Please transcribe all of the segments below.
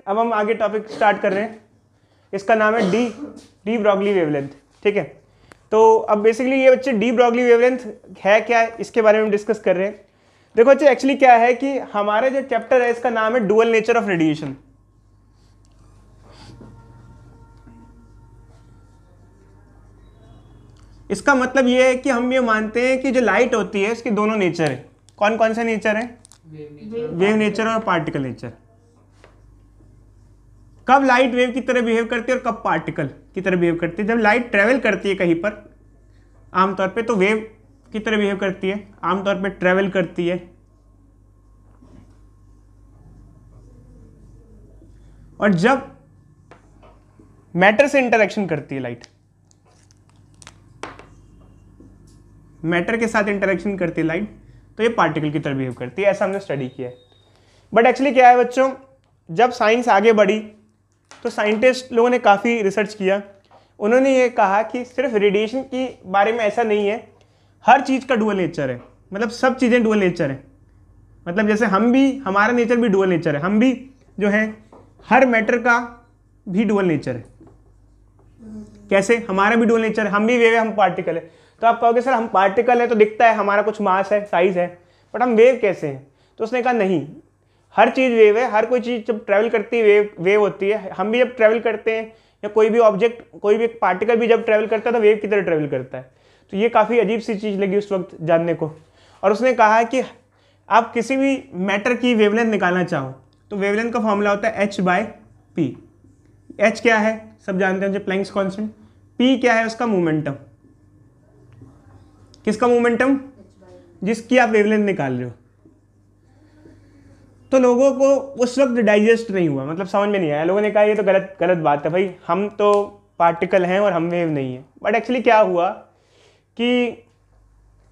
अब हम आगे टॉपिक स्टार्ट कर रहे हैं। इसका नाम है डी ब्रॉगली वेवलेंथ। ठीक है, तो अब बेसिकली ये बच्चे डी ब्रॉगली वेवलेंथ है क्या है, इसके बारे में डिस्कस कर रहे हैं। देखो बच्चे, एक्चुअली क्या है कि हमारे जो चैप्टर है इसका नाम है डुअल नेचर ऑफ रेडिएशन। इसका मतलब ये है कि हम ये मानते हैं कि जो लाइट होती है इसके दोनों नेचर है। कौन कौन से नेचर है? वेव नेचर और पार्टिकल नेचर। कब लाइट वेव की तरह बिहेव करती है और कब पार्टिकल की तरह बिहेव करती है? जब लाइट ट्रेवल करती है कहीं पर आमतौर पे तो वेव की तरह बिहेव करती है, आमतौर पे ट्रेवल करती है। और जब मैटर से इंटरेक्शन करती है लाइट, मैटर के साथ इंटरेक्शन करती है लाइट, तो ये पार्टिकल की तरह बिहेव करती है। ऐसा हमने स्टडी किया है। बट एक्चुअली क्या है बच्चों, जब साइंस आगे बढ़ी तो साइंटिस्ट लोगों ने काफ़ी रिसर्च किया। उन्होंने ये कहा कि सिर्फ रेडिएशन के बारे में ऐसा नहीं है, हर चीज़ का डुअल नेचर है। मतलब सब चीज़ें डुअल नेचर है। मतलब जैसे हम भी, हमारा नेचर भी डुअल नेचर है। हम भी जो है हर मैटर का भी डुअल नेचर है। कैसे? हमारा भी डुअल नेचर है, हम भी वेव है, हम पार्टिकल है। तो आप कहोगे सर हम पार्टिकल है तो दिखता है, हमारा कुछ मास है, साइज है, बट हम वेव कैसे हैं? तो उसने कहा नहीं, हर चीज़ वेव है। हर कोई चीज़ जब ट्रैवल करती है वेव होती है। हम भी जब ट्रैवल करते हैं या कोई भी ऑब्जेक्ट, कोई भी पार्टिकल भी जब ट्रैवल करता है तो वेव की तरह ट्रैवल करता है। तो ये काफ़ी अजीब सी चीज़ लगी उस वक्त जानने को। और उसने कहा कि आप किसी भी मैटर की वेवलेंथ निकालना चाहो तो वेवलेंथ का फॉर्मूला होता है h/p। h क्या है? सब जानते हैं, जो प्लैंक्स कॉन्स्टेंट। p क्या है? उसका मोमेंटम। किसका मोमेंटम? जिसकी आप वेवलेंथ निकाल रहे हो। तो लोगों को उस वक्त डाइजेस्ट नहीं हुआ, मतलब समझ में नहीं आया। लोगों ने कहा ये तो गलत बात है भाई, हम तो पार्टिकल हैं और हम वेव नहीं है। बट एक्चुअली क्या हुआ कि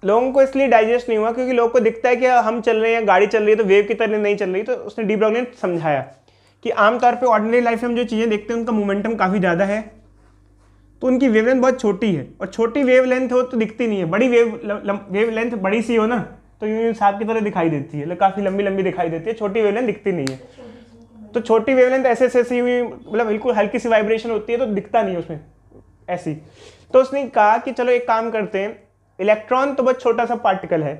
लोगों को इसलिए डाइजेस्ट नहीं हुआ क्योंकि लोगों को दिखता है कि हम चल रहे हैं, गाड़ी चल रही है तो वेव की तरह नहीं चल रही। तो उसने डी ब्रॉगली ने समझाया कि आमतौर पर ऑर्डिनरी लाइफ में हम जो चीज़ें देखते हैं उनका मोमेंटम काफ़ी ज़्यादा है, तो उनकी वेवलेंथ बहुत छोटी है। और छोटी वेवलेंथ हो तो दिखती नहीं है। बड़ी वेवलेंथ बड़ी सी हो ना तो यूं सांप की तरह दिखाई देती है, काफ़ी लंबी लंबी दिखाई देती है। छोटी वेवलेंथ दिखती नहीं है। तो छोटी वेवलेंथ ऐसे ऐसे हुई, मतलब बिल्कुल हल्की सी वाइब्रेशन होती है तो दिखता नहीं है उसमें ऐसी। तो उसने कहा कि चलो एक काम करते हैं, इलेक्ट्रॉन तो बहुत छोटा सा पार्टिकल है,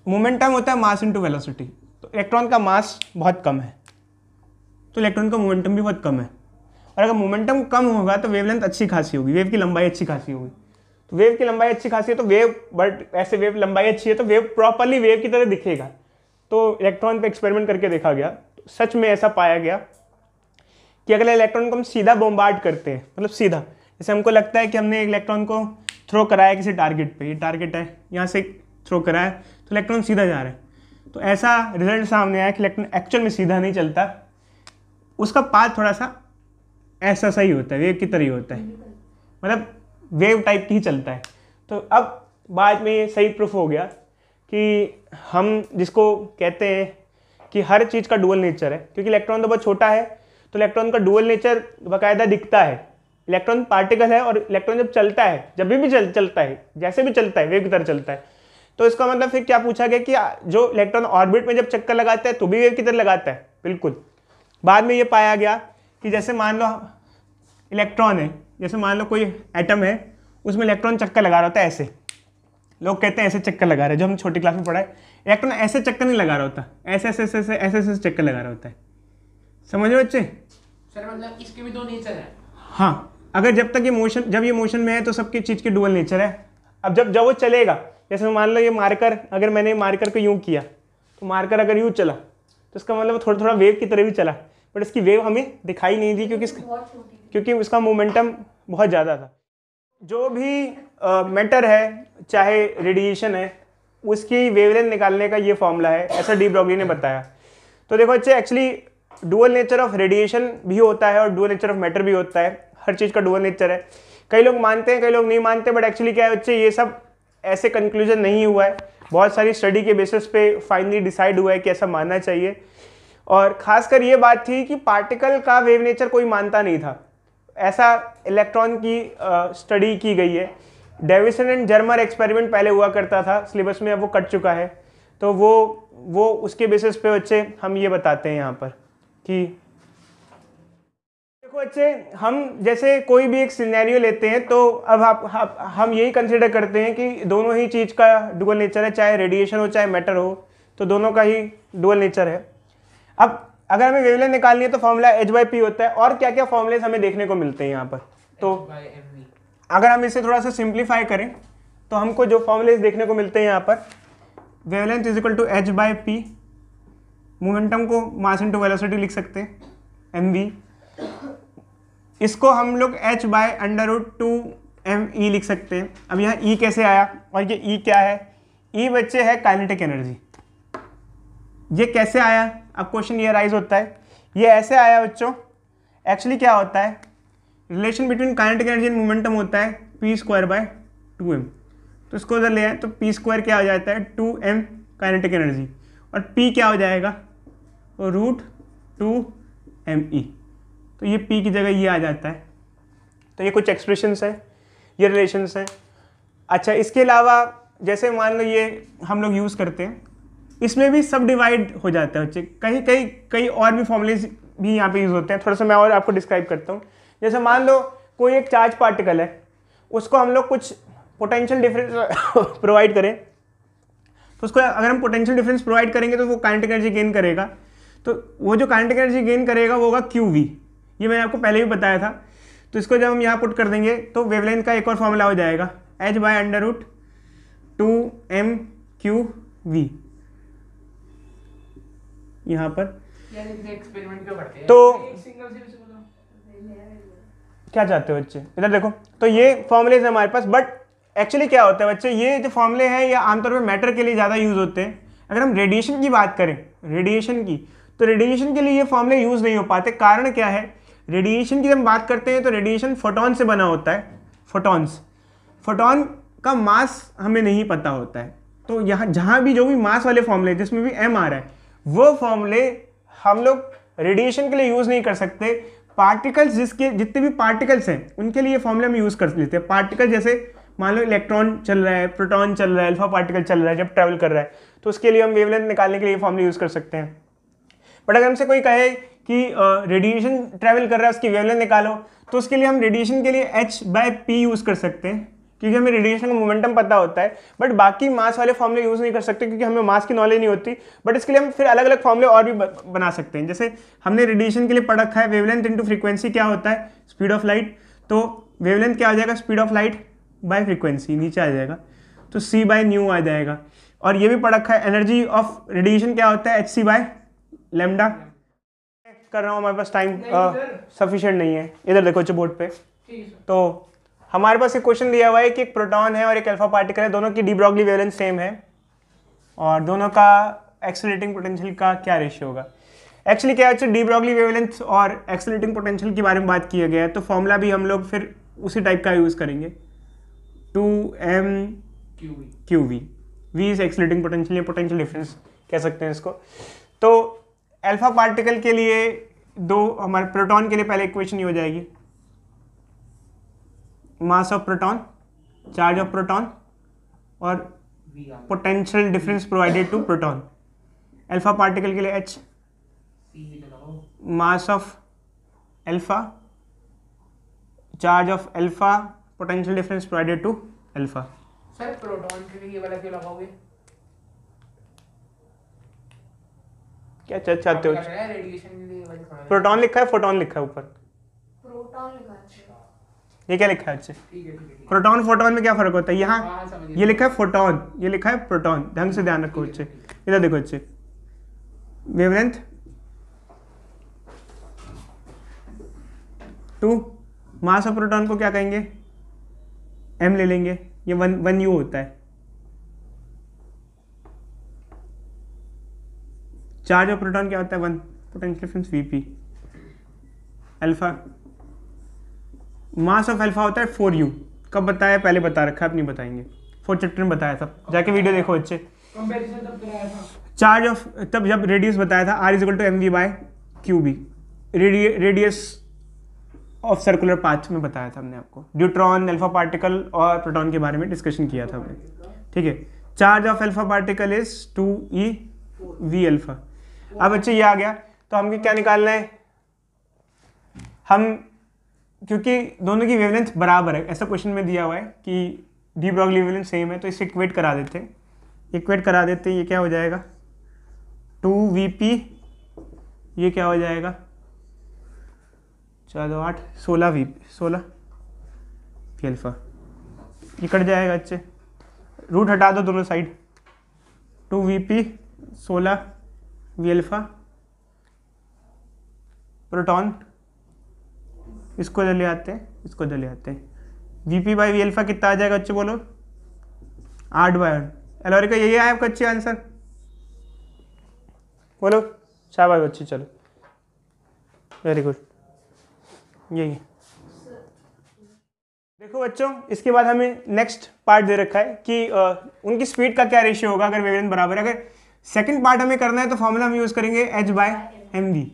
मोमेंटम होता है मास इनटू वेलोसिटी। तो इलेक्ट्रॉन का मास बहुत कम है तो इलेक्ट्रॉन का मोमेंटम भी बहुत कम है। और अगर मोमेंटम कम होगा तो वेवलेंथ अच्छी खासी होगी, वेव की लंबाई अच्छी खासी होगी। तो वेव की लंबाई अच्छी खासी है तो वेव, बट ऐसे वेव लंबाई अच्छी है तो वेव प्रॉपरली वेव की तरह दिखेगा। तो इलेक्ट्रॉन पे एक्सपेरिमेंट करके देखा गया, तो सच में ऐसा पाया गया कि अगर इलेक्ट्रॉन को हम सीधा बॉम्बार्ड करते हैं, मतलब सीधा, जैसे हमको लगता है कि हमने इलेक्ट्रॉन को थ्रो कराया किसी टारगेट पे, ये टारगेट है, यहाँ से थ्रो कराया तो इलेक्ट्रॉन सीधा जा रहा है। तो ऐसा रिजल्ट सामने आया कि इलेक्ट्रॉन एक्चुअल में सीधा नहीं चलता, उसका पाथ थोड़ा सा ऐसा सही होता है, वेव की तरह ही होता है, मतलब वेव टाइप की ही चलता है। तो अब बाद में ये सही प्रूफ हो गया कि हम जिसको कहते हैं कि हर चीज़ का डुअल नेचर है, क्योंकि इलेक्ट्रॉन तो बहुत छोटा है तो इलेक्ट्रॉन का डुअल नेचर बाकायदा दिखता है। इलेक्ट्रॉन पार्टिकल है और इलेक्ट्रॉन जब चलता है, जब भी चलता है, जैसे भी चलता है वेव की तरह चलता है। तो इसका मतलब फिर क्या पूछा गया कि जो इलेक्ट्रॉन ऑर्बिट में जब चक्कर लगाता है तो भी वेव की तरह लगाता है, बिल्कुल। बाद में ये पाया गया कि जैसे मान लो इलेक्ट्रॉन है, जैसे मान लो कोई एटम है, उसमें इलेक्ट्रॉन चक्कर लगा रहा होता है ऐसे, लोग कहते हैं ऐसे चक्कर लगा रहे हैं, जो हम छोटी क्लास में पढ़ा है। इलेक्ट्रॉन ऐसे चक्कर नहीं लगा रहा होता, ऐसे ऐसे ऐसे ऐसे ऐसे ऐसे चक्कर लगा रहा होता है। समझ रहे बच्चे? सर मतलब इसके भी दो नेचर है। हाँ, अगर जब तक ये मोशन में है तो सबकी चीज़ की डुअल नेचर है। अब जब वो चलेगा, जैसे मान लो ये मार्कर, अगर मैंने मार्कर को यूँ किया तो मार्कर अगर यूँ चला तो इसका मतलब थोड़ा थोड़ा वेव की तरह भी चला, बट इसकी वेव हमें दिखाई नहीं दी क्योंकि उसका मोमेंटम बहुत ज़्यादा था। जो भी मैटर है, चाहे रेडिएशन है, उसकी वेवलेंथ निकालने का ये फॉर्मूला है, ऐसा डी ब्रॉगली ने बताया। तो देखो बच्चे, actually dual nature of radiation भी होता है और डुअल नेचर ऑफ मैटर भी होता है। हर चीज़ का डुअल नेचर है। कई लोग मानते हैं, कई लोग नहीं मानते, बट एक्चुअली क्या है बच्चे, ये सब ऐसे कंक्लूजन नहीं हुआ है। बहुत सारी स्टडी के बेसिस पे फाइनली डिसाइड हुआ है कि ऐसा मानना चाहिए। और खासकर ये बात थी कि पार्टिकल का वेव नेचर कोई मानता नहीं था, ऐसा इलेक्ट्रॉन की स्टडी की गई है। डेविसन एंड जर्मर एक्सपेरिमेंट पहले हुआ करता था सिलेबस में, अब वो कट चुका है। तो वो वो उसके बेसिस पे बच्चे हम ये बताते हैं यहाँ पर कि देखो बच्चे, हम जैसे कोई भी एक सिनेरियो लेते हैं तो अब हम यही कंसिडर करते हैं कि दोनों ही चीज़ का डुअल नेचर है, चाहे रेडिएशन हो चाहे मैटर हो, तो दोनों का ही डुअल नेचर है। अब अगर हमें वेवलेंथ निकालनी है तो फॉर्मूला h/p होता है, और क्या क्या फॉर्मूलेज हमें देखने को मिलते हैं यहाँ पर। तो अगर हम इसे थोड़ा सा सिंप्लीफाई करें तो हमको जो फॉर्मूलेज देखने को मिलते हैं यहाँ पर, wavelength is equal to h/p, momentum को मास इंटू वेलोसिटी लिख सकते हैं mv, इसको हम लोग h/√2mE लिख सकते हैं। अब यहाँ E कैसे आया, और ये E क्या है, E बच्चे है काइनेटिक एनर्जी। ये कैसे आया, अब क्वेश्चन ये राइज होता है, ये ऐसे आया बच्चों, एक्चुअली क्या होता है, relation between kinetic energy and momentum होता है p²/2m, तो इसको उधर ले आए तो p² क्या हो जाता है 2m काइनेटिक एनर्जी, और p क्या हो जाएगा √2me, तो ये p की जगह ये आ जाता है। तो ये कुछ एक्सप्रेशंस हैं, ये रिलेशंस हैं। अच्छा, इसके अलावा जैसे मान लो ये हम लोग यूज़ करते हैं, इसमें भी सब डिवाइड हो जाता है बच्चे, कई और भी फॉर्मूलेज भी यहाँ पे यूज़ होते हैं। थोड़ा सा मैं और आपको डिस्क्राइब करता हूँ। जैसे मान लो कोई एक चार्ज पार्टिकल है, उसको हम लोग कुछ पोटेंशियल डिफरेंस प्रोवाइड करें, तो उसको अगर हम पोटेंशियल डिफरेंस प्रोवाइड करेंगे तो वो काइनेटिक एनर्जी गेन करेगा, तो वो जो काइनेटिक एनर्जी गेन करेगा वो होगा QV, ये मैंने आपको पहले भी बताया था। तो इसको जब हम यहाँ पुट कर देंगे तो वेवलेंथ का एक और फॉर्मूला हो जाएगा h/√2mQV, यहाँ पर। एक्सपेरिमेंट क्यों करते हैं? तो सिंगल से क्या चाहते हो बच्चे, इधर देखो, तो ये फॉर्मूलेज है हमारे पास, बट एक्चुअली क्या होता है बच्चे, ये जो फॉर्मूले हैं ये आमतौर पे मैटर के लिए ज़्यादा यूज़ होते हैं। अगर हम रेडिएशन की बात करें, रेडिएशन की, तो रेडिएशन के लिए ये फॉर्मूले यूज़ नहीं हो पाते। कारण क्या है, रेडिएशन की जब हम बात करते हैं तो रेडिएशन फोटॉन से बना होता है, फोटॉन का मास हमें नहीं पता होता है। तो यहाँ जहाँ भी जो भी मास वाले फॉर्मूले जिसमें भी m आ रहा है, वो फॉर्मूले हम लोग रेडिएशन के लिए यूज़ नहीं कर सकते। पार्टिकल्स जितने भी पार्टिकल्स हैं उनके लिए फॉर्मूले हम यूज़ कर लेते हैं। पार्टिकल जैसे मान लो इलेक्ट्रॉन चल रहा है, प्रोटॉन चल रहा है, अल्फा पार्टिकल चल रहा है, जब ट्रैवल कर रहा है, तो उसके लिए हम वेवलेंथ निकालने के लिए फॉर्मूले यूज़ कर सकते हैं। बट अगर हमसे कोई कहे कि रेडिएशन ट्रैवल कर रहा है, उसकी वेवलेंथ निकालो, तो उसके लिए हम रेडिएशन के लिए h/p यूज़ कर सकते हैं, क्योंकि हमें रेडिएशन का मोमेंटम पता होता है। बट बाकी मास वाले फॉर्मूले यूज़ नहीं कर सकते क्योंकि हमें मास की नॉलेज नहीं होती। बट इसके लिए हम फिर अलग अलग फॉर्मूले और भी बना सकते हैं। जैसे हमने रेडिएशन के लिए पढ़ रखा है वेवलेंथ इंटू फ्रीक्वेंसी क्या होता है, स्पीड ऑफ लाइट। तो वेवलेंथ क्या आ जाएगा, speed of light by frequency, नीचे आ जाएगा, तो c/ν आ जाएगा। और ये भी पढ़ रखा है एनर्जी ऑफ रेडिएशन क्या होता है, hc/λ। कर रहा हूँ, हमारे पास टाइम सफिशिएंट नहीं है। इधर देखो बोर्ड पे, तो हमारे पास एक क्वेश्चन दिया हुआ है कि एक प्रोटॉन है और एक अल्फा पार्टिकल है, दोनों की डी ब्रॉगली वेवलेंथ सेम है, और दोनों का एक्सेलरेटिंग पोटेंशियल का क्या रेशियो होगा। एक्चुअली क्या है, डी ब्रॉगली वेवलेंथ और एक्सेलरेटिंग पोटेंशियल के बारे में बात किया गया है, तो फॉर्मूला भी हम लोग फिर उसी टाइप का यूज़ करेंगे, 2mQV। V is accelerating potential या पोटेंशियल डिफरेंस कह सकते हैं इसको। तो अल्फा पार्टिकल के लिए हमारे प्रोटॉन के लिए पहले इक्वेशन ही हो जाएगी, mass of proton, charge of proton और potential difference provided to proton. Alpha particle के लिए h, mass of alpha, charge of alpha, potential difference provided to alpha. Sir proton के लिए ये वाला क्यों लगाओगे? क्या चाहते हो? रेडिएशन के लिए वाला प्रोटॉन लिखा है, फोटॉन लिखा है ऊपर, प्रोटॉन लिखा है। ये क्या लिखा है अच्छे? ठीक है। प्रोटॉन फोटॉन में क्या फर्क होता है? यहाँ समझ ये लिखा है फोटॉन, ये लिखा है प्रोटॉन, ढंग से ध्यान रखो अच्छे। इधर देखो अच्छे, वेवलेंथ 2, मास ऑफ प्रोटॉन को क्या कहेंगे, m ले लेंगे, ये 1 u होता है। चार्ज ऑफ प्रोटॉन क्या होता है 1, potential difference Vp। Alpha, mass of alpha होता है 4u। कब बताया, पहले बता रखा है, अब नहीं बताएंगे, 4th चैप्टर में बताया था, जाके वीडियो देखो अच्छे। कंपैरिजन तब कराया था। चार्ज ऑफ तब जब रेडियस बताया था, r = mv/qb, radius of circular path में बताया था हमने आपको। न्यूट्रॉन, अल्फा पार्टिकल और प्रोटॉन के बारे में डिस्कशन किया था हमने, ठीक है। Charge of alpha particle is 2e V alpha. अब बच्चे ये आ गया तो हमको क्या निकालना है, हम क्योंकि दोनों की वेवलेंथ बराबर है, ऐसा क्वेश्चन में दिया हुआ है कि डी ब्रॉगली वेवलेंथ सेम है, तो इसे इक्वेट करा देते हैं। इक्वेट करा देते हैं, ये क्या हो जाएगा 2Vp, ये क्या हो जाएगा 4 2 8 16 वी अल्फा, ये कट जाएगा अच्छे, रूट हटा दो दोनों side, 2Vp 16 V alpha proton, इसको इधर ले आते हैं, इसको इधर ले आते हैं, Vp बाई वी अल्फा कितना आ जाएगा बच्चे बोलो 8/8। एलोरी का यही आया आपका अच्छे आंसर, बोलो शाबाश बच्चे, चलो वेरी गुड, यही। देखो बच्चों, इसके बाद हमें नेक्स्ट पार्ट दे रखा है कि उनकी स्पीड का क्या रेशियो होगा अगर वेवलेंथ बराबर है। अगर सेकंड पार्ट हमें करना है तो फॉर्मूला हम यूज़ करेंगे h/mv,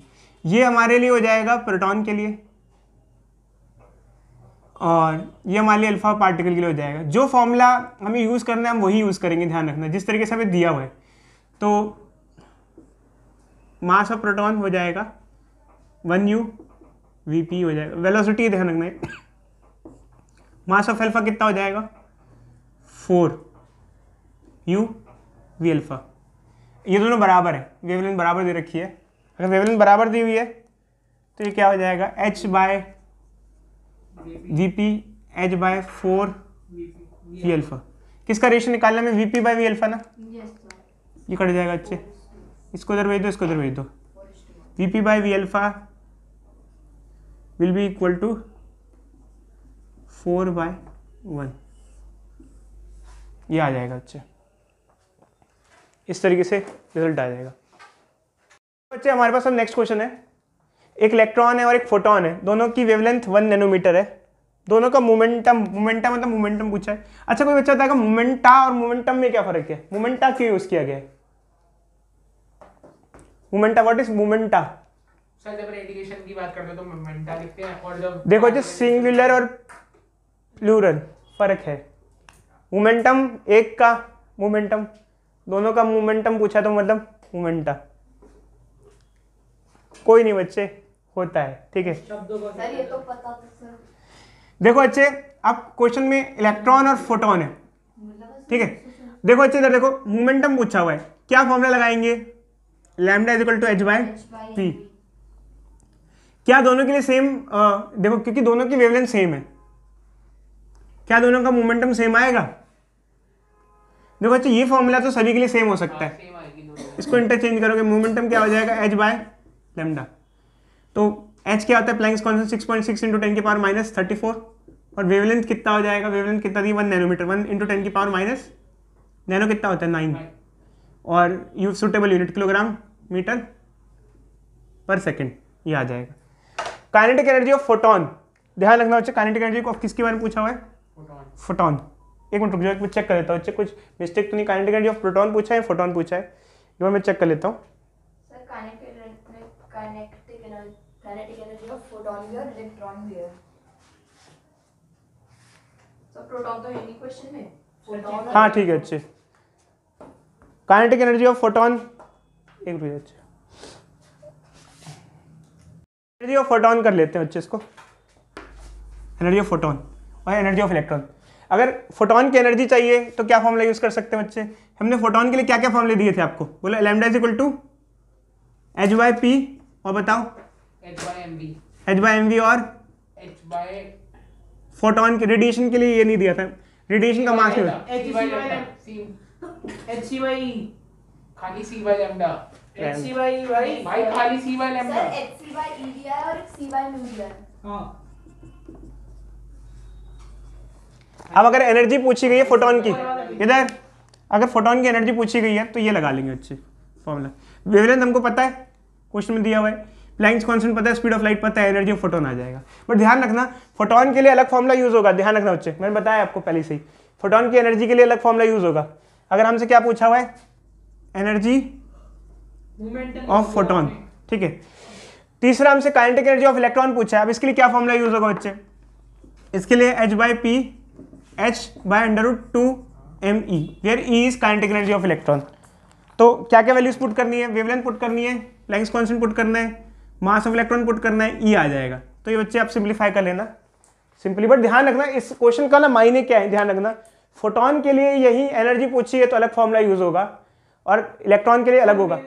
ये हमारे लिए हो जाएगा प्रोटॉन के लिए और ये हमारे लिए अल्फा पार्टिकल के लिए हो जाएगा। जो फॉर्मूला हमें यूज़ करना है हम वही यूज़ करेंगे, ध्यान रखना जिस तरीके से हमें दिया हुआ है। तो मास ऑफ प्रोटॉन हो जाएगा 1u Vp हो जाएगा, वेलोसिटी ध्यान रखना है, मास ऑफ अल्फा कितना हो जाएगा 4u वी अल्फा। ये दोनों बराबर है, वेवलेंथ बराबर दे रखी है। अगर वेवलेंथ बराबर दी हुई है तो ये क्या हो जाएगा h/Vp h/4 वी अल्फा। किसका रेशियो निकालना है Vp बाई वी अल्फा ना, यस सर, ये कट जाएगा अच्छे, इसको इधर भेज दो, इसको इधर भेज दो, Vp by V alpha will be equal to 4/1, ये आ जाएगा अच्छे, इस तरीके से रिजल्ट आ जाएगा। बच्चे हमारे पास अब नेक्स्ट क्वेश्चन है, एक इलेक्ट्रॉन है और एक फोटॉन है, दोनों की वेवलेंथ 1 नैनोमीटर है, दोनों का मोमेंटम मतलब मोमेंटम पूछा है। अच्छा कोई बच्चा बताएगा मोमेंटा और मोमेंटम में क्या फर्क है, मोमेंटा क्यों यूज किया गया है, momenta, what is momenta? Sir जब रेडिएशन की बात करते हैं तो मोमेंटा लिखते हैं, और जब देखो जो सिंगुलर और प्लूरल फर्क है, मोमेंटम एक का मोमेंटम, दोनों का मोमेंटम पूछा तो मतलब मोमेंटा, कोई नहीं बच्चे होता है, ठीक है। सर ये तो पता था सर, देखो बच्चे अब क्वेश्चन में इलेक्ट्रॉन और फोटोन है, ठीक है। देखो बच्चे इधर देखो मोमेंटम पूछा हुआ है, क्या फॉर्मूला लगाएंगे, lambda is equal to h/p। क्या दोनों के लिए सेम, देखो क्योंकि दोनों की वेवलेंथ सेम है, क्या दोनों का मोमेंटम सेम आएगा? देखो बच्चे ये फॉर्मूला तो सभी के लिए सेम हो सकता है, सेम आएगी दोनों। इसको इंटरचेंज करोगे मोमेंटम क्या हो जाएगा h/λ। तो h क्या होता है प्लैंक्स कांस्टेंट 6.6 इंटू 10 की पावर माइनस 34, और वेवलेंथ कितना हो जाएगा, वेवलेंथ कितना दी 1 नैनोमीटर, 1 इंटू 10 की पावर माइनस नैनो कितना होता है 9, और you suitable unit kilogram metre per second, ये आ जाएगा। काइनेटिक एनर्जी ऑफ फोटोन, ध्यान रखना बच्चे काइनेटिक एनर्जी को किसके बारे में पूछा हुआ है, फोटोन। एक मिनट रुक जाओ, एक मिनट चेक कर लेता हूँ बच्चे, कुछ मिस्टेक तो नहीं, काइनेटिक एनर्जी ऑफ प्रोटॉन पूछा है फोटोन पूछा है, एक बार मैं चेक कर लेता हूँ। Sir kinetic energy of photon भी और इलेक्ट्रॉन भी है, सर प्रोटॉन तो है नहीं क्वेश्चन में, फोटोन हाँ ठीक है अच्छे, काइनेटिक एनर्जी ऑफ फोटोन, एक मिनट अच्छे, एनर्जी ऑफ फोटोन कर लेते हैं बच्चे इसको, एनर्जी ऑफ फोटोन और एनर्जी ऑफ इलेक्ट्रॉन। अगर फोटोन की एनर्जी चाहिए तो क्या फॉर्मूला यूज कर सकते हैं बच्चे, हमने फोटोन के लिए क्या क्या फॉर्मूले दिए थे आपको, बोलो lambda is equal to h/p, और बताओ h/mv, और फोटोन के रेडिएशन के लिए ये नहीं दिया था, रेडिएशन का मास नहीं, खाली c/λ, भाई भाई खाली c/λ। सर hc/ev है और c/μv है। हाँ अब अगर एनर्जी पूछी गई है फोटोन की, इधर अगर फोटोन की एनर्जी पूछी गई है तो ये लगा लेंगे अच्छे फॉर्मूला। वेवलेंथ हमको पता है, क्वेश्चन में दिया हुआ है, प्लैंक्स कांस्टेंट पता है, स्पीड ऑफ लाइट पता है, एनर्जी ऑफ फोटोन आ जाएगा। बट ध्यान रखना फोटोन के लिए अलग फॉर्मूला यूज होगा, ध्यान रखना बच्चे, मैंने बताया आपको पहले से ही, फोटोन की एनर्जी के लिए अलग फॉर्मूला यूज होगा। अगर हमसे क्या पूछा हुआ है, एनर्जी ऑफ फोटोन, ठीक है। तीसरा हमसे काइनेटिक एनर्जी ऑफ इलेक्ट्रॉन पूछा है, अब इसके लिए क्या फॉर्मूला यूज होगा बच्चे, इसके लिए h/p h/√2me, where E is kinetic energy of electron। तो क्या क्या वैल्यूज पुट करनी है, वेवलेंथ पुट करनी है, प्लैंक्स कांस्टेंट पुट करना है, मास ऑफ इलेक्ट्रॉन पुट करना है, ई आ जाएगा। तो ये बच्चे आप सिंप्लीफाई कर लेना सिंपली, बट ध्यान रखना इस क्वेश्चन का ना मायने क्या है, ध्यान रखना फोटोन के लिए यही एनर्जी पूछी है तो अलग फॉर्मूला यूज होगा और इलेक्ट्रॉन के लिए अलग होगा।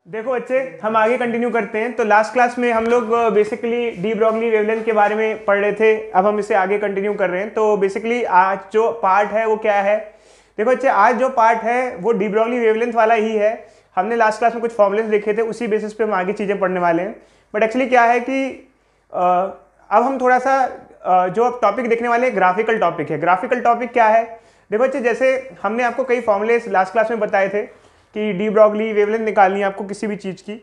देखो बच्चे हम आगे कंटिन्यू करते हैं। तो लास्ट क्लास में हम लोग बेसिकली डी ब्रॉगली वेवलेंथ के बारे में पढ़ रहे थे, अब हम इसे आगे कंटिन्यू कर रहे हैं। तो बेसिकली आज जो पार्ट है वो क्या है, देखो बच्चे आज जो पार्ट है वो डी ब्रॉगली वेवलेंथ वाला ही है। हमने लास्ट क्लास में कुछ फॉर्मूलेस देखे थे, उसी बेसिस पे हम आगे चीज़ें पढ़ने वाले हैं। बट एक्चुअली क्या है कि अब हम थोड़ा सा जो अब टॉपिक देखने वाले हैं ग्राफिकल टॉपिक है। ग्राफिकल टॉपिक क्या है, देखो बच्चे जैसे हमने आपको कई फॉर्मूलेस लास्ट क्लास में बताए थे कि डी ब्रॉगली वेवलेंथ निकालनी है आपको किसी भी चीज़ की,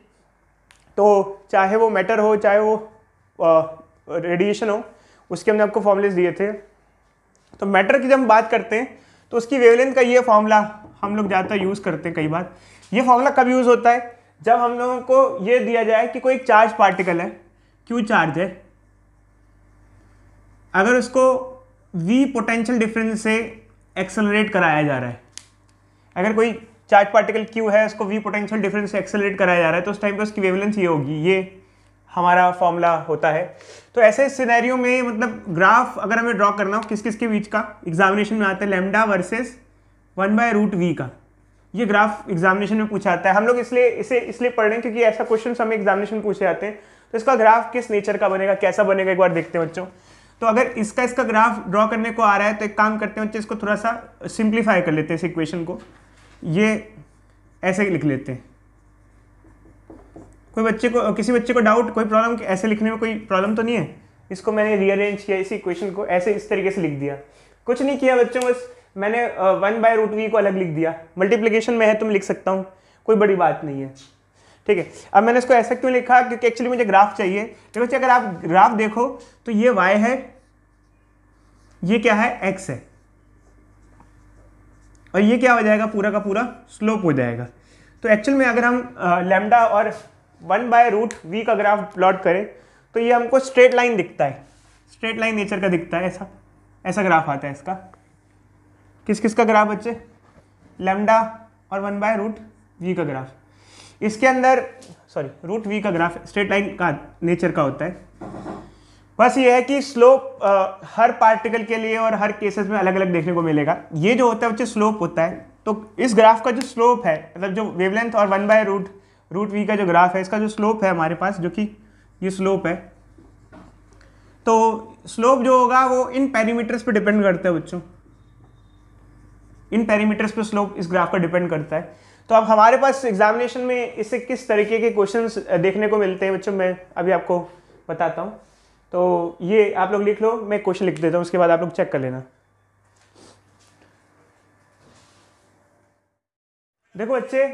तो चाहे वो मैटर हो चाहे वो रेडिएशन हो, उसके हमने आपको फॉर्मूलेस दिए थे। तो मैटर की जब हम बात करते हैं तो उसकी वेवलेंथ का ये फॉर्मूला हम लोग ज़्यादातर यूज़ करते हैं। कई बार ये फॉर्मूला कब यूज़ होता है, जब हम लोगों को ये दिया जाए कि कोई चार्ज पार्टिकल है, क्यू चार्ज है, अगर उसको v पोटेंशियल डिफरेंस से एक्सेलरेट कराया जा रहा है, अगर कोई चार्ज पार्टिकल q है उसको v पोटेंशियल डिफरेंस से एक्सेलरेट कराया जा रहा है तो उस टाइम पे उसकी वेवलेंथ ये होगी, ये हमारा फॉर्मूला होता है। तो ऐसे सिनेरियो में मतलब ग्राफ अगर हमें ड्रॉ करना हो किस किस के बीच का, एग्जामिनेशन में आता है लैम्डा वर्सेस 1/√v का, ये ग्राफ एग्जामिनेशन में पूछा जाता है। हम लोग इसलिए पढ़ रहे हैं क्योंकि ऐसा क्वेश्चन हमें एग्जामिनेशन में पूछे जाते हैं। तो इसका ग्राफ किस नेचर का बनेगा, कैसा बनेगा, एक बार देखते हैं बच्चों। तो अगर इसका ग्राफ ड्रॉ करने को आ रहा है तो एक काम करते हैं बच्चे, इसको थोड़ा सा सिंप्लीफाई कर लेते हैं इस इक्वेशन को, ये ऐसे लिख लेते हैं। कोई बच्चे को, किसी बच्चे को डाउट, कोई प्रॉब्लम, ऐसे लिखने में कोई प्रॉब्लम तो नहीं है? इसको मैंने रीअरेंज किया, इसी इक्वेशन को ऐसे इस तरीके से लिख दिया, कुछ नहीं किया बच्चों, बस मैंने 1/√v को अलग लिख दिया। मल्टीप्लिकेशन में है तो मैं लिख सकता हूँ, कोई बड़ी बात नहीं है, ठीक है। अब मैंने इसको ऐसा क्यों लिखा, क्योंकि एक्चुअली मुझे ग्राफ चाहिए। देखो बच्चे अगर आप ग्राफ देखो तो ये y है, ये क्या है x है, और ये क्या हो जाएगा, पूरा का पूरा स्लोप हो जाएगा। तो एक्चुअल में अगर हम लैम्डा और 1/√v का ग्राफ प्लॉट करें तो ये हमको स्ट्रेट लाइन दिखता है, स्ट्रेट लाइन नेचर का दिखता है, ऐसा ग्राफ आता है इसका। किस किस का ग्राफ बच्चे, लैम्डा और 1/√v का ग्राफ। इसके अंदर √v का ग्राफ स्ट्रेट लाइन का नेचर का होता है। बस ये है कि स्लोप हर पार्टिकल के लिए और हर केसेस में अलग अलग देखने को मिलेगा। ये जो होता है बच्चे स्लोप होता है। तो इस ग्राफ का जो स्लोप है, मतलब जो वेवलेंथ और 1/√v का जो ग्राफ है, इसका जो स्लोप है हमारे पास, जो कि ये स्लोप है, तो स्लोप जो होगा वो इन पैरामीटर्स पे डिपेंड करता है बच्चों, इन पैरामीटर्स पे स्लोप इस ग्राफ का डिपेंड करता है। तो अब हमारे पास एग्जामिनेशन में इससे किस तरीके के क्वेश्चंस देखने को मिलते हैं बच्चों, मैं अभी आपको बताता हूँ। तो ये आप लोग लिख लो, मैं क्वेश्चन लिख देता हूँ, उसके बाद आप लोग चेक कर लेना। देखो बच्चे,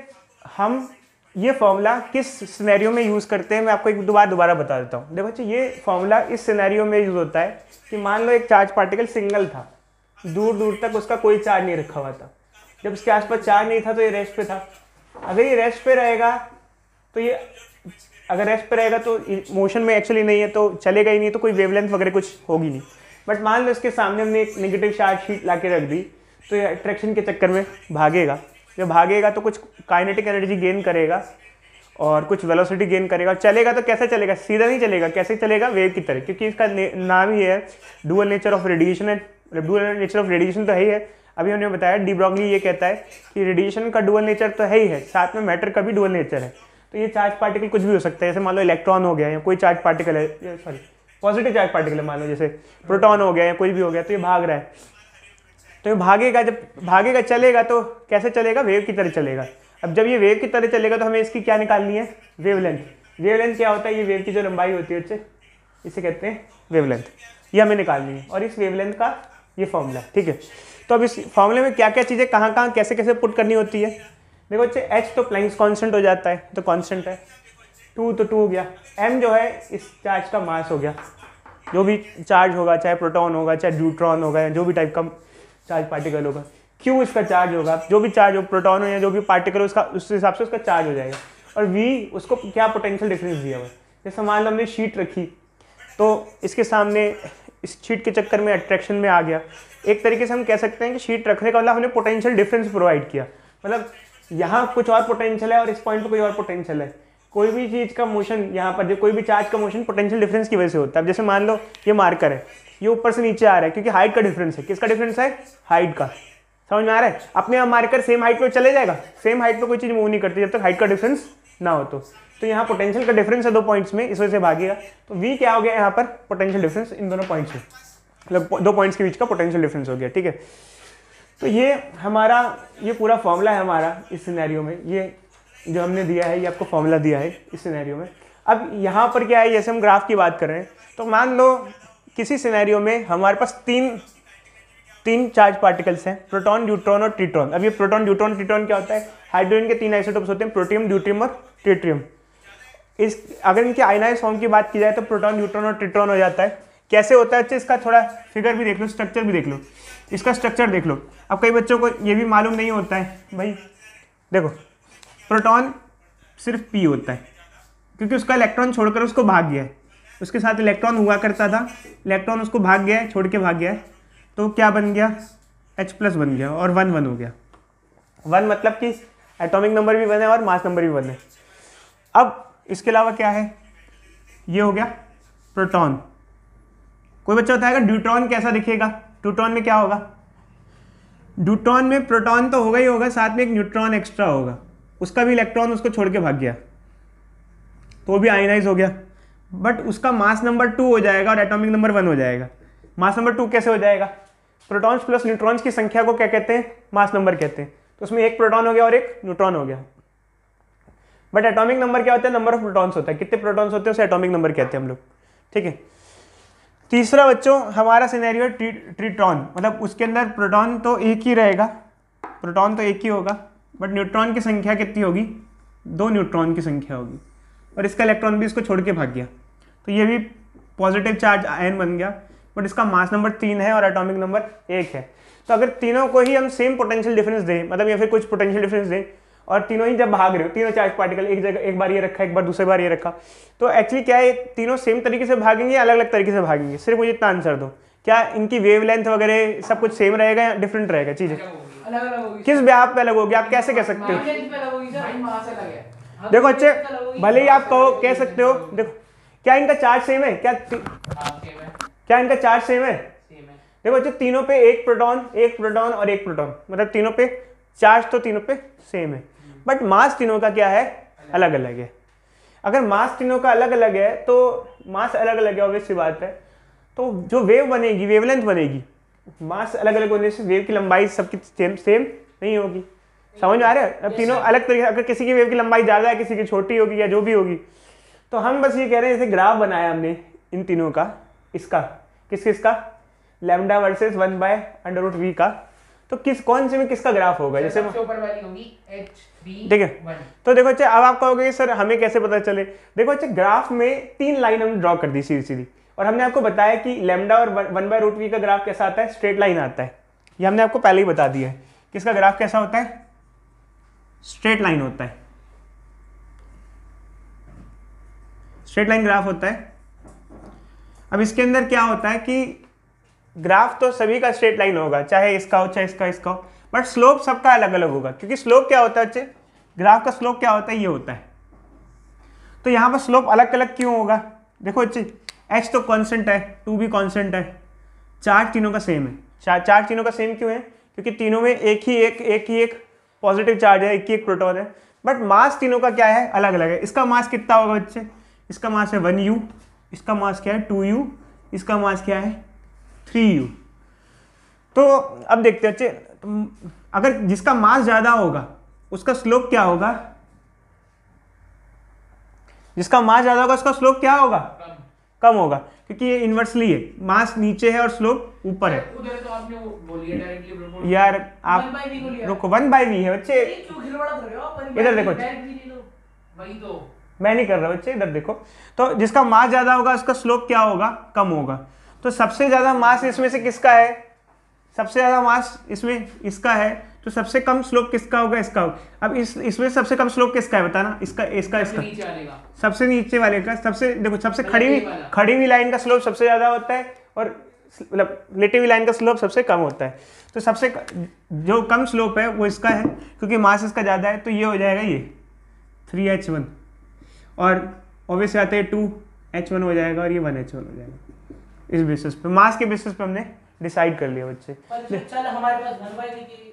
हम ये फॉर्मूला किस सिनेरियो में यूज़ करते हैं मैं आपको एक दोबारा बता देता हूँ। देखो बच्चे, ये फॉर्मूला इस सिनेरियो में यूज़ होता है कि मान लो एक चार्ज पार्टिकल सिंगल था, दूर दूर तक उसका कोई चार्ज नहीं रखा हुआ था। जब उसके आसपास चार्ज नहीं था तो ये रेस्ट पे था। अगर ये रेस्ट पे रहेगा तो ये, अगर रेस्ट पे रहेगा तो मोशन में एक्चुअली नहीं है तो चलेगा ही नहीं, तो कोई वेवलेंथ वगैरह कुछ होगी नहीं। बट मान लो इसके सामने हमने एक नेगेटिव चार्ज शीट ला के रख दी तो ये अट्रैक्शन के चक्कर में भागेगा। जब भागेगा तो कुछ काइनेटिक एनर्जी गेन करेगा और कुछ वेलोसिटी गेन करेगा। चलेगा तो कैसे चलेगा, सीधा नहीं चलेगा, कैसे चलेगा, वेव की तरह, क्योंकि इसका नाम ही है डुअल नेचर ऑफ रेडिएशन है। डुअल नेचर ऑफ रेडिएशन तो है ही है, अभी हमने बताया डी ब्रॉगली ये कहता है कि रेडिएशन का डुअल नेचर तो है ही है, साथ में मैटर का भी डुअल नेचर है। तो ये चार्ज पार्टिकल कुछ भी हो सकता है, जैसे मान लो इलेक्ट्रॉन हो गया या कोई चार्ज पार्टिकल है, सॉरी पॉजिटिव चार्ज पार्टिकल है, मान लो जैसे प्रोटॉन हो गया या कोई भी हो गया, तो ये भाग रहा है। तो ये भागेगा, जब भागेगा चलेगा तो कैसे चलेगा, वेव की तरह चलेगा। अब जब ये वेव की तरह चलेगा तो हमें इसकी क्या निकालनी है, वेवलेंथ। वेवलेंथ क्या होता है, ये वेव की जो लंबाई होती है बच्चे, इसे कहते हैं वेवलेंथ, ये हमें निकालनी है। और इस वेवलेंथ का ये फॉर्मूला, ठीक है। तो अब इस फॉर्मूले में क्या क्या चीज़ें कहाँ कहाँ कैसे कैसे पुट करनी होती है। देखो बच्चे, h तो प्लैंक्स कांस्टेंट हो जाता है, तो कांस्टेंट है। 2 तो 2 हो गया। m जो है इस चार्ज का मास हो गया, जो भी चार्ज होगा, चाहे प्रोटॉन होगा, चाहे न्यूट्रॉन होगा, या जो भी टाइप का चार्ज पार्टिकल होगा। q इसका चार्ज होगा, जो भी चार्ज हो, प्रोटॉन हो या जो भी पार्टिकल हो, उसका उस हिसाब से उसका चार्ज हो जाएगा। और v उसको क्या पोटेंशियल डिफरेंस दिया हुआ है। जैसे मान लो हमने शीट रखी तो इसके सामने इस शीट के चक्कर में अट्रैक्शन में आ गया। एक तरीके से हम कह सकते हैं कि शीट रखने का मतलब हमने पोटेंशियल डिफरेंस प्रोवाइड किया। मतलब यहाँ कुछ और पोटेंशियल है और इस पॉइंट पे कोई और पोटेंशियल है। कोई भी चीज़ का मोशन यहाँ पर, कोई भी चार्ज का मोशन पोटेंशियल डिफरेंस की वजह से होता है। अब जैसे मान लो ये मार्कर है, ये ऊपर से नीचे आ रहा है क्योंकि हाइट का डिफरेंस है। किसका डिफरेंस है? हाइट का। समझ में आ रहा है? अपने आप मार्कर सेम हाइट पे चले जाएगा, सेम हाइट पे कोई चीज़ मूव नहीं करती जब तक हाइट का डिफरेंस ना हो। तो यहाँ पोटेंशियल का डिफरेंस है 2 पॉइंट्स में, इस वजह से भागेगा। तो v क्या हो गया यहाँ पर? पोटेंशियल डिफरेंस इन दोनों पॉइंट्स में, मतलब 2 पॉइंट्स के बीच का पोटेंशियल डिफरेंस हो गया। ठीक है, तो ये हमारा ये पूरा फॉर्मूला है हमारा इस सिनेरियो में। ये जो हमने दिया है, ये आपको फॉर्मूला दिया है इस सिनेरियो में। अब यहाँ पर क्या है, जैसे हम ग्राफ की बात कर रहे हैं, तो मान लो किसी सिनेरियो में हमारे पास तीन चार्ज पार्टिकल्स हैं, प्रोटॉन, न्यूट्रॉन और ट्रिटॉन। अब ये प्रोटॉन, न्यूट्रॉन, ट्रिटॉन क्या होता है? हाइड्रोजन के 3 आइसोटोप्स होते हैं, प्रोटियम, ड्यूट्रियम और ट्रिटियम। अगर इनके आयनाइज्ड फॉर्म की बात की जाए तो प्रोटॉन, न्यूट्रॉन और ट्रिटॉन हो जाता है। कैसे होता है? अच्छा, इसका थोड़ा फिगर भी देख लो, स्ट्रक्चर भी देख लो, इसका स्ट्रक्चर देख लो। अब कई बच्चों को ये भी मालूम नहीं होता है भाई। देखो, प्रोटॉन सिर्फ P होता है क्योंकि उसका इलेक्ट्रॉन छोड़कर उसको भाग गया है। उसके साथ इलेक्ट्रॉन हुआ करता था, इलेक्ट्रॉन उसको भाग गया है, छोड़ के भाग गया है, तो क्या बन गया? H+ बन गया और 1 1 हो गया। 1 मतलब कि एटॉमिक नंबर भी 1 है और मास नंबर भी 1 है। अब इसके अलावा क्या है? ये हो गया प्रोटॉन। कोई बच्चा बताएगा ड्यूट्रॉन कैसा दिखेगा? ड्यूट्रॉन में क्या होगा? ड्यूट्रॉन में प्रोटॉन तो होगा ही होगा, साथ में एक न्यूट्रॉन एक्स्ट्रा होगा, उसका भी इलेक्ट्रॉन उसको छोड़ के भाग गया तो वो भी आयनाइज हो गया, बट उसका मास नंबर 2 हो जाएगा और एटॉमिक नंबर 1 हो जाएगा। मास नंबर 2 कैसे हो जाएगा? प्रोटॉन्स प्लस न्यूट्रॉन्स की संख्या को क्या कहते हैं? मास नंबर कहते हैं। तो उसमें एक प्रोटॉन हो गया और एक न्यूट्रॉन हो गया। बट एटॉमिक नंबर क्या होता है? नंबर ऑफ प्रोटॉन्स होता है, कितने प्रोटॉन्स होते हैं उसे एटॉमिक नंबर कहते हैं हम लोग। ठीक है, तीसरा बच्चों हमारा सिनेरियो है ट्रिटॉन, मतलब उसके अंदर प्रोटॉन तो एक ही रहेगा, प्रोटॉन तो एक ही होगा, बट न्यूट्रॉन की संख्या कितनी होगी? 2 न्यूट्रॉन की संख्या होगी और इसका इलेक्ट्रॉन भी इसको छोड़ के भाग गया, तो ये भी पॉजिटिव चार्ज आयन बन गया, बट इसका मास नंबर 3 है और एटॉमिक नंबर 1 है। तो अगर तीनों को ही हम सेम पोटेंशियल डिफरेंस दें, मतलब या फिर कुछ पोटेंशियल डिफरेंस दें, और तीनों ही जब भाग रहे हो, तीनों चार्ज पार्टिकल एक जगह, एक बार ये रखा, एक बार दूसरी बार ये रखा, तो एक्चुअली क्या है, तीनों सेम तरीके से भागेंगे या अलग अलग तरीके से भागेंगे? सिर्फ मुझे इतना आंसर दो, क्या इनकी वेवलेंथ वगैरह सब कुछ सेम रहेगा या डिफरेंट रहेगा चीजें? अलग अलग होगी। किस ब्याह पे अलग होगी? आप कैसे कह सकते हो? भाई मास अलग है। देखो अच्छे, भले ही आप कहो, कह सकते हो, देखो क्या इनका चार्ज सेम है? क्या इनका चार्ज सेम है? देखो अच्छे, तीनों पे एक प्रोटॉन और एक प्रोटॉन, मतलब तीनों पे चार्ज तो तीनों पे सेम है, बट मास तीनों का क्या है? अलग अलग है। अगर मास तीनों का अलग अलग है तो मास अलग अलग है, ऑब्वियस सी बात है, तो जो वेव बनेगी, वेवलेंथ बनेगी, मास अलग अलग होने से वेव की लंबाई सबकी सेम नहीं होगी। समझ में आ रहा है? अब तीनों अलग तरीके, अगर किसी की वेव की लंबाई ज़्यादा है, किसी की छोटी होगी या जो भी होगी, तो हम बस ये कह रहे हैं, जैसे ग्राफ बनाया हमने इन तीनों का, इसका किसका लैम्डा वर्सेस 1/√v का, तो कौन से में किसका ग्राफ होगा? जैसे ऊपर वाली होगी HB, ठीक है, तो देखो अच्छा, अब आप कहोगे सर हमें कैसे पता चले? देखो अच्छा, ग्राफ में 3 लाइन हमने ड्रॉ कर दी सीधी सीधी, और हमने आपको बताया कि लैम्डा और 1/√v का ग्राफ कैसा आता है? स्ट्रेट लाइन आता है। ये हमने आपको पहले ही बता दिया है, किसका ग्राफ कैसा होता है? स्ट्रेट लाइन होता है, स्ट्रेट लाइन ग्राफ होता है। अब इसके अंदर क्या होता है कि ग्राफ तो सभी का स्ट्रेट लाइन होगा, चाहे इसका हो चाहे इसका हो, बट स्लोप सबका अलग अलग होगा, क्योंकि स्लोप क्या होता है बच्चे? ग्राफ का स्लोप क्या होता है? ये होता है। तो यहाँ पर स्लोप अलग अलग क्यों होगा? देखो बच्चे, h तो कांस्टेंट है, 2 भी कांस्टेंट है, चार्ज तीनों का सेम है। चार्ज तीनों का सेम क्यों है? क्योंकि तीनों में एक ही एक पॉजिटिव चार्ज है, एक ही एक प्रोटॉन है, बट मास तीनों का क्या है? अलग अलग है। इसका मास कितना होगा बच्चे? इसका मास है 1u, इसका मास क्या है? 2u, इसका मास क्या है? 3u। तो अब देखते हैं बच्चे, अगर जिसका मास ज्यादा होगा उसका स्लोप क्या होगा? जिसका मास ज्यादा होगा उसका स्लोप क्या होगा? कम होगा, क्योंकि ये इन्वर्सली है, मास नीचे है और स्लोप ऊपर है। उधर तो आपने वो बोली है डायरेक्टली, यार आप रुको, 1/v है बच्चे, इधर देखो, वही तो मैं नहीं कर रहा बच्चे, इधर देखो। तो जिसका मास ज्यादा होगा उसका स्लोप क्या होगा? कम होगा। तो सबसे ज्यादा मास इसमें से किसका है? सबसे ज्यादा मास इसमें इसका है, तो सबसे कम स्लोप किसका होगा? इसका होगा। अब इसमें सबसे कम स्लोप किसका है बताना? इसका सबसे नीचे वाले का, सबसे देखो, सबसे खड़ी हुई लाइन का स्लोप सबसे ज्यादा होता है, और मतलब रिलेटिव लाइन का स्लोप सबसे कम होता है। तो सबसे जो कम स्लोप है वो इसका है, क्योंकि मास इसका ज़्यादा है, तो ये हो जाएगा ये 3h1, और ऑब्वियस बात है 2h1 हो जाएगा और ये 1h1 हो जाएगा। इस बेसिस पे, मास के बेसिस पे हमने डिसाइड कर लिया बच्चे। चल हमारे पास 1/v की।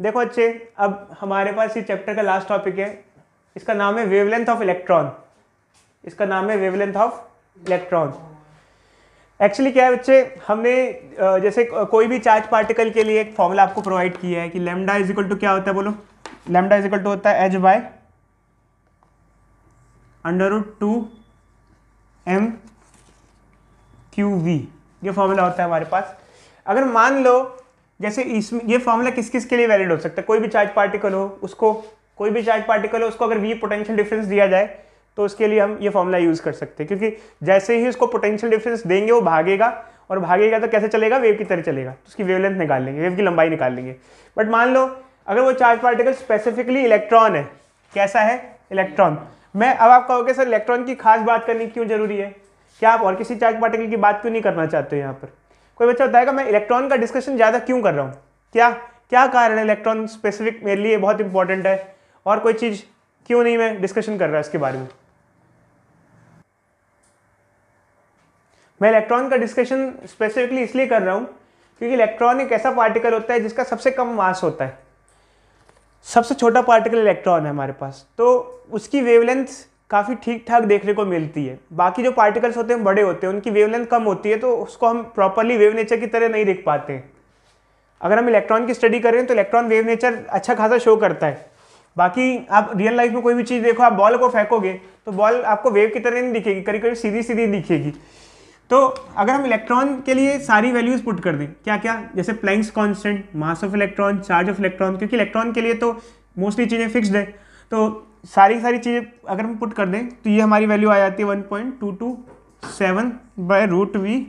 देखो बच्चे, अब हमारे पास ये चैप्टर का लास्ट टॉपिक है, इसका नाम है वेवलेंथ ऑफ इलेक्ट्रॉन। इसका नाम है वेवलेंथ ऑफ इलेक्ट्रॉन। एक्चुअली क्या है बच्चे, हमने जैसे कोई भी चार्ज पार्टिकल के लिए एक फॉर्मूला आपको प्रोवाइड किया है कि लैम्डा इज इक्वल टू क्या होता है, बोलो। लैम्डा इज इक्वल टू होता है h/√2m/qv। ये फॉर्मूला होता है हमारे पास। अगर मान लो जैसे इसमें ये फॉर्मूला किस किस के लिए वैलिड हो सकता है, कोई भी चार्ज पार्टिकल हो उसको अगर v पोटेंशियल डिफरेंस दिया जाए तो उसके लिए हम ये फॉर्मूला यूज कर सकते हैं, क्योंकि जैसे ही उसको पोटेंशियल डिफरेंस देंगे वो भागेगा, और भागेगा तो कैसे चलेगा, वेव की तरह चलेगा, तो उसकी वेवलेंथ निकाल लेंगे, वेव की लंबाई निकाल लेंगे। बट मान लो अगर वो चार्ज पार्टिकल स्पेसिफिकली इलेक्ट्रॉन है, कैसा है, इलेक्ट्रॉन। मैं अब आप कहोगे सर इलेक्ट्रॉन की खास बात करनी क्यों जरूरी है, क्या आप और किसी चार्ज पार्टिकल की बात क्यों नहीं करना चाहते हो? यहाँ पर कोई बच्चा बताएगा मैं इलेक्ट्रॉन का डिस्कशन ज़्यादा क्यों कर रहा हूँ, क्या क्या कारण है इलेक्ट्रॉन स्पेसिफिक मेरे लिए बहुत इंपॉर्टेंट है, और कोई चीज़ क्यों नहीं मैं डिस्कशन कर रहा इसके बारे में? मैं इलेक्ट्रॉन का डिस्कशन स्पेसिफिकली इसलिए कर रहा हूँ क्योंकि इलेक्ट्रॉन एक ऐसा पार्टिकल होता है जिसका सबसे कम मास होता है, सबसे छोटा पार्टिकल इलेक्ट्रॉन है हमारे पास, तो उसकी वेवलेंथ काफ़ी ठीक ठाक देखने को मिलती है। बाकी जो पार्टिकल्स होते हैं बड़े होते हैं, उनकी वेवलेंथ कम होती है, तो उसको हम प्रॉपरली वेव नेचर की तरह नहीं देख पाते हैं। अगर हम इलेक्ट्रॉन की स्टडी कर रहे हैं तो इलेक्ट्रॉन वेव नेचर अच्छा खासा शो करता है। बाकी आप रियल लाइफ में कोई भी चीज़ देखो, आप बॉल को फेंकोगे तो बॉल आपको वेव की तरह नहीं दिखेगी, करीब करीब सीधी सीधी दिखेगी। तो अगर हम इलेक्ट्रॉन के लिए सारी वैल्यूज पुट कर दें, क्या क्या, जैसे Planck's constant, mass of electron, charge of electron, क्योंकि इलेक्ट्रॉन के लिए तो मोस्टली चीज़ें फिक्स्ड है, तो सारी चीज़ें अगर हम पुट कर दें तो ये हमारी वैल्यू आ जाती है 1.227/√v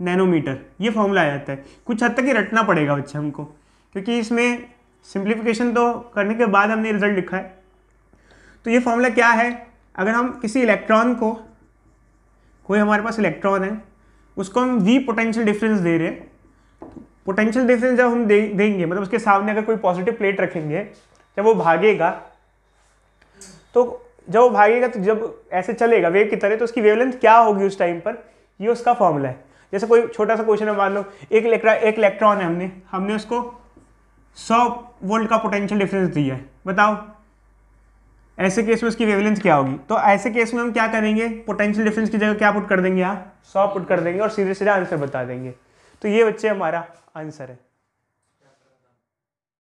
नैनोमीटर। ये फॉर्मूला आ जाता है। कुछ हद तक ही रटना पड़ेगा बच्चे हमको, क्योंकि इसमें सिंप्लीफिकेशन तो करने के बाद हमने रिजल्ट लिखा है। तो ये फॉर्मूला क्या है, अगर हम किसी इलेक्ट्रॉन को, कोई हमारे पास इलेक्ट्रॉन है, उसको हम v पोटेंशियल डिफरेंस दे रहे हैं, पोटेंशियल डिफरेंस जब हम देंगे मतलब उसके सामने अगर कोई पॉजिटिव प्लेट रखेंगे, जब वो भागेगा तो जब ऐसे चलेगा वेव की तरह, तो उसकी वेवलेंथ क्या होगी उस टाइम पर, ये उसका फॉर्मूला है। जैसे कोई छोटा सा क्वेश्चन है, मान लो एक इलेक्ट्रॉन है, हमने उसको 100 वोल्ट का पोटेंशियल डिफरेंस दिया है, बताओ ऐसे केस में उसकी वेवलेंथ क्या होगी। तो ऐसे केस में हम क्या करेंगे, पोटेंशियल डिफरेंस की जगह क्या पुट कर देंगे, यहाँ 100 पुट कर देंगे और सीधे सीधा आंसर बता देंगे। तो ये बच्चे हमारा आंसर है।